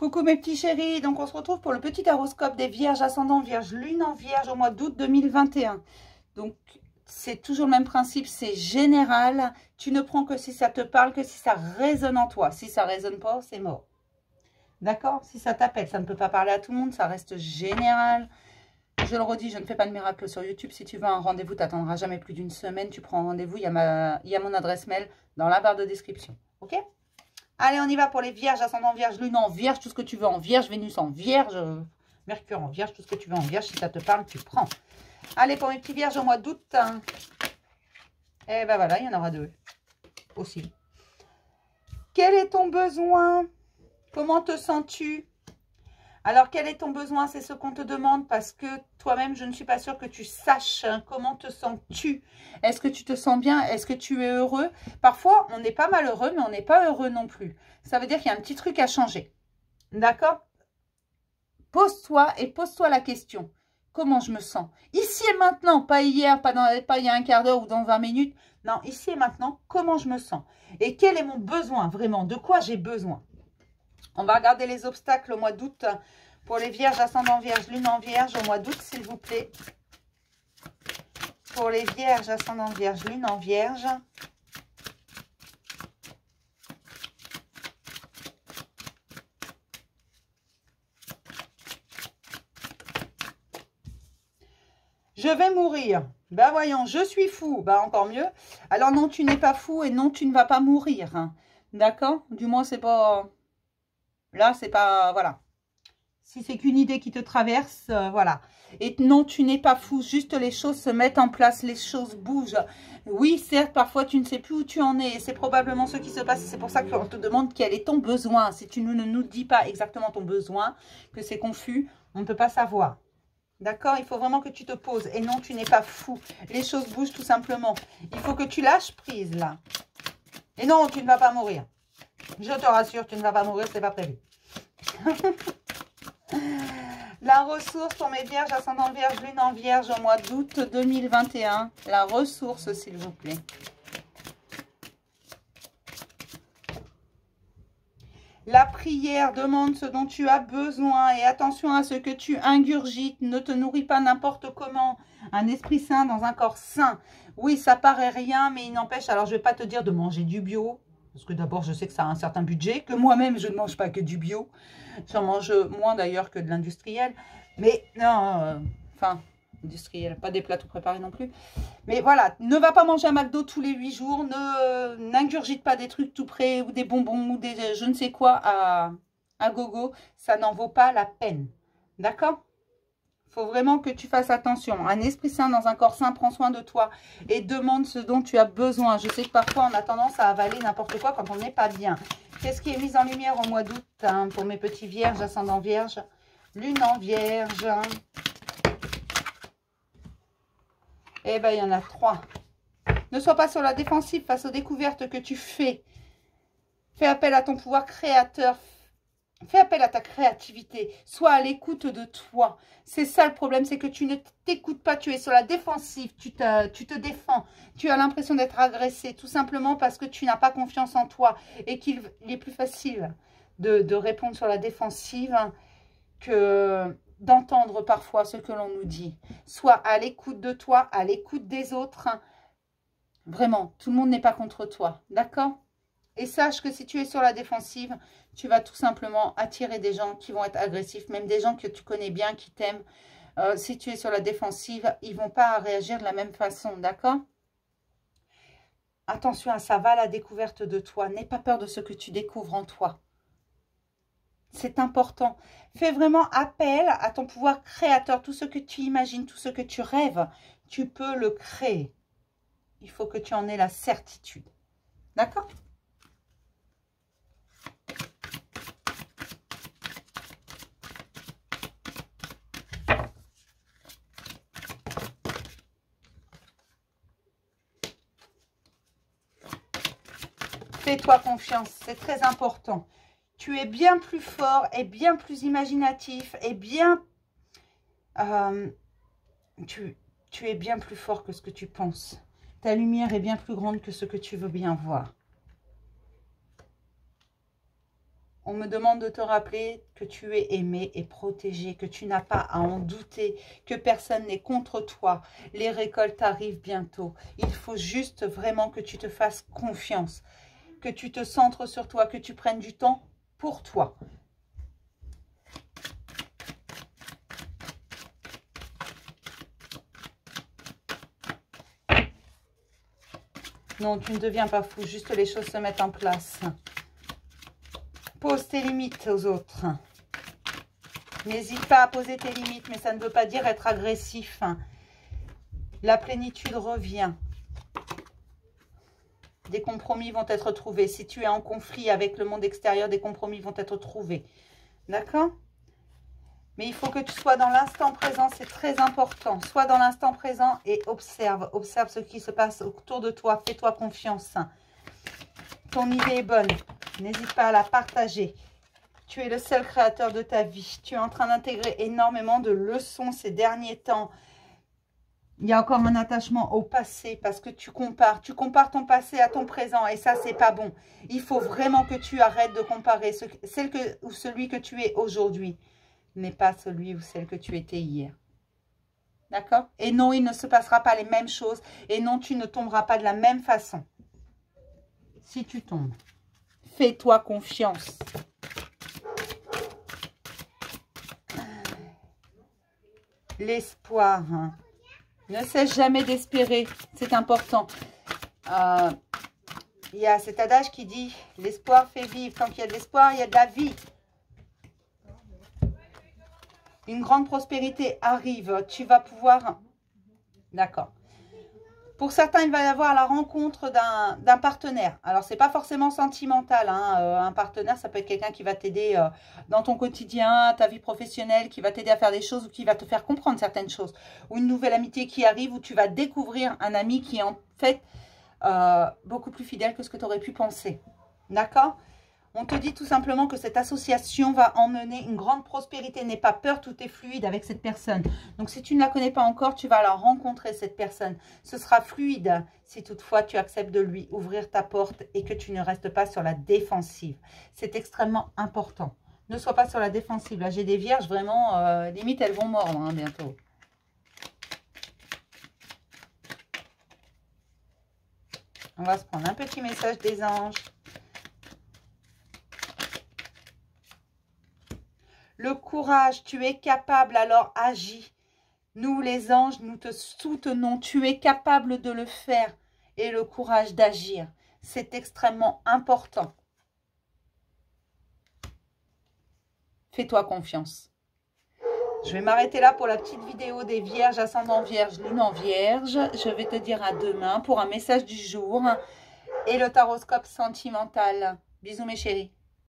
Coucou mes petits chéris, donc on se retrouve pour le petit horoscope des Vierges, ascendant Vierge, Lune en Vierge au mois d'août 2021. Donc c'est toujours le même principe, c'est général. Tu ne prends que si ça te parle, que si ça résonne en toi. Si ça résonne pas, c'est mort. D'accord? Si ça t'appelle, ça ne peut pas parler à tout le monde, ça reste général. Je le redis, je ne fais pas de miracle sur YouTube. Si tu veux un rendez-vous, tu n'attendras jamais plus d'une semaine. Tu prends un rendez-vous, il y a mon adresse mail dans la barre de description. Ok? Allez, on y va pour les Vierges, ascendant Vierge, Lune en Vierge, tout ce que tu veux en Vierge, Vénus en Vierge, Mercure en Vierge, tout ce que tu veux en Vierge. Si ça te parle, tu prends. Allez, pour mes petits Vierges au mois d'août. Et ben voilà, il y en aura deux aussi. Quel est ton besoin? Comment te sens-tu? Alors, quel est ton besoin? C'est ce qu'on te demande parce que toi-même, je ne suis pas sûre que tu saches comment te sens-tu. Est-ce que tu te sens bien? Est-ce que tu es heureux? Parfois, on n'est pas malheureux, mais on n'est pas heureux non plus. Ça veut dire qu'il y a un petit truc à changer. D'accord? Pose-toi et pose-toi la question. Comment je me sens? Ici et maintenant, pas hier, pas il y a un quart d'heure ou dans 20 minutes. Non, ici et maintenant, comment je me sens? Et quel est mon besoin vraiment? De quoi j'ai besoin? On va regarder les obstacles au mois d'août pour les Vierges, ascendant Vierge, Lune en Vierge au mois d'août, s'il vous plaît. Pour les Vierges, ascendant Vierge, Lune en Vierge. Je vais mourir. Ben voyons, je suis fou. Ben encore mieux. Alors non, tu n'es pas fou et non, tu ne vas pas mourir. Hein. D'accord? Du moins, c'est pas... Là, c'est pas... Voilà. Si c'est qu'une idée qui te traverse, voilà. Et non, tu n'es pas fou. Juste les choses se mettent en place. Les choses bougent. Oui, certes, parfois, tu ne sais plus où tu en es. C'est probablement ce qui se passe. C'est pour ça qu'on te demande quel est ton besoin. Si tu ne nous dis pas exactement ton besoin, que c'est confus, on ne peut pas savoir. D'accord? Il faut vraiment que tu te poses. Et non, tu n'es pas fou. Les choses bougent tout simplement. Il faut que tu lâches prise, là. Et non, tu ne vas pas mourir. Je te rassure, tu ne vas pas mourir, c'est pas prévu. La ressource pour mes Vierges, ascendant Vierge, Lune en Vierge au mois d'août 2021. La ressource, s'il vous plaît. La prière demande ce dont tu as besoin et attention à ce que tu ingurgites. Ne te nourris pas n'importe comment. Un esprit sain dans un corps sain. Oui, ça paraît rien, mais il n'empêche. Alors, je ne vais pas te dire de manger du bio. Parce que d'abord, je sais que ça a un certain budget. Que moi-même, je ne mange pas que du bio. J'en mange moins d'ailleurs que de l'industriel. Mais non, enfin, industriel, pas des plats tout préparés non plus. Mais voilà, ne va pas manger un McDo tous les 8 jours. N'ingurgite pas des trucs tout prêts ou des bonbons ou des je ne sais quoi à gogo. Ça n'en vaut pas la peine. D'accord? Il faut vraiment que tu fasses attention. Un esprit sain dans un corps sain, prends soin de toi et demande ce dont tu as besoin. Je sais que parfois on a tendance à avaler n'importe quoi quand on n'est pas bien. Qu'est-ce qui est mis en lumière au mois d'août hein, pour mes petits Vierges, ascendant Vierge, Lune en Vierge? Eh bien, il y en a 3. Ne sois pas sur la défensive face aux découvertes que tu fais. Fais appel à ton pouvoir créateur. Fais appel à ta créativité. Sois à l'écoute de toi. C'est ça le problème, c'est que tu ne t'écoutes pas. Tu es sur la défensive. Tu te défends. Tu as l'impression d'être agressé. Tout simplement parce que tu n'as pas confiance en toi. Et qu'il est plus facile de répondre sur la défensive que d'entendre parfois ce que l'on nous dit. Sois à l'écoute de toi, à l'écoute des autres. Vraiment, tout le monde n'est pas contre toi. D'accord? Et sache que si tu es sur la défensive, tu vas tout simplement attirer des gens qui vont être agressifs, même des gens que tu connais bien, qui t'aiment. Si tu es sur la défensive, ils ne vont pas réagir de la même façon, d'accord? Attention à ça, va à la découverte de toi. N'aie pas peur de ce que tu découvres en toi. C'est important. Fais vraiment appel à ton pouvoir créateur. Tout ce que tu imagines, tout ce que tu rêves, tu peux le créer. Il faut que tu en aies la certitude. D'accord ? Fais-toi confiance, c'est très important. Tu es bien plus fort et bien plus imaginatif et bien... tu es bien plus fort que ce que tu penses. Ta lumière est bien plus grande que ce que tu veux bien voir. On me demande de te rappeler que tu es aimé et protégé, que tu n'as pas à en douter, que personne n'est contre toi. Les récoltes arrivent bientôt. Il faut juste vraiment que tu te fasses confiance, que tu te centres sur toi, que tu prennes du temps pour toi. Non, tu ne deviens pas fou, juste les choses se mettent en place. Pose tes limites aux autres. N'hésite pas à poser tes limites, mais ça ne veut pas dire être agressif. La plénitude revient. Des compromis vont être trouvés. Si tu es en conflit avec le monde extérieur, des compromis vont être trouvés. D'accord? Mais il faut que tu sois dans l'instant présent, c'est très important. Sois dans l'instant présent et observe. Observe ce qui se passe autour de toi. Fais-toi confiance. Ton idée est bonne. N'hésite pas à la partager. Tu es le seul créateur de ta vie. Tu es en train d'intégrer énormément de leçons ces derniers temps. Il y a encore un attachement au passé parce que tu compares. Tu compares ton passé à ton présent et ça, c'est pas bon. Il faut vraiment que tu arrêtes de comparer celui que tu es aujourd'hui, mais pas celui ou celle que tu étais hier. D'accord? Et non, il ne se passera pas les mêmes choses. Et non, tu ne tomberas pas de la même façon. Si tu tombes, fais-toi confiance. L'espoir. Hein. Ne cesse jamais d'espérer. C'est important. Il y a cet adage qui dit « L'espoir fait vivre ». Tant qu'il y a de l'espoir, il y a de la vie. Une grande prospérité arrive. Tu vas pouvoir... D'accord. Pour certains, il va y avoir la rencontre d'un partenaire. Alors, ce n'est pas forcément sentimental. Hein. Un partenaire, ça peut être quelqu'un qui va t'aider dans ton quotidien, ta vie professionnelle, qui va t'aider à faire des choses ou qui va te faire comprendre certaines choses. Ou une nouvelle amitié qui arrive où tu vas découvrir un ami qui est en fait beaucoup plus fidèle que ce que tu aurais pu penser. D'accord ? On te dit tout simplement que cette association va emmener une grande prospérité. N'aie pas peur, tout est fluide avec cette personne. Donc, si tu ne la connais pas encore, tu vas la rencontrer, cette personne. Ce sera fluide si toutefois tu acceptes de lui ouvrir ta porte et que tu ne restes pas sur la défensive. C'est extrêmement important. Ne sois pas sur la défensive. Là, j'ai des vierges, vraiment, limite, elles vont mordre hein, bientôt. On va se prendre un petit message des anges. Le courage, tu es capable, alors agis. Nous, les anges, nous te soutenons. Tu es capable de le faire. Et le courage d'agir, c'est extrêmement important. Fais-toi confiance. Je vais m'arrêter là pour la petite vidéo des vierges, ascendant vierge, lune en vierge. Je vais te dire à demain pour un message du jour et le taroscope sentimental. Bisous mes chéris.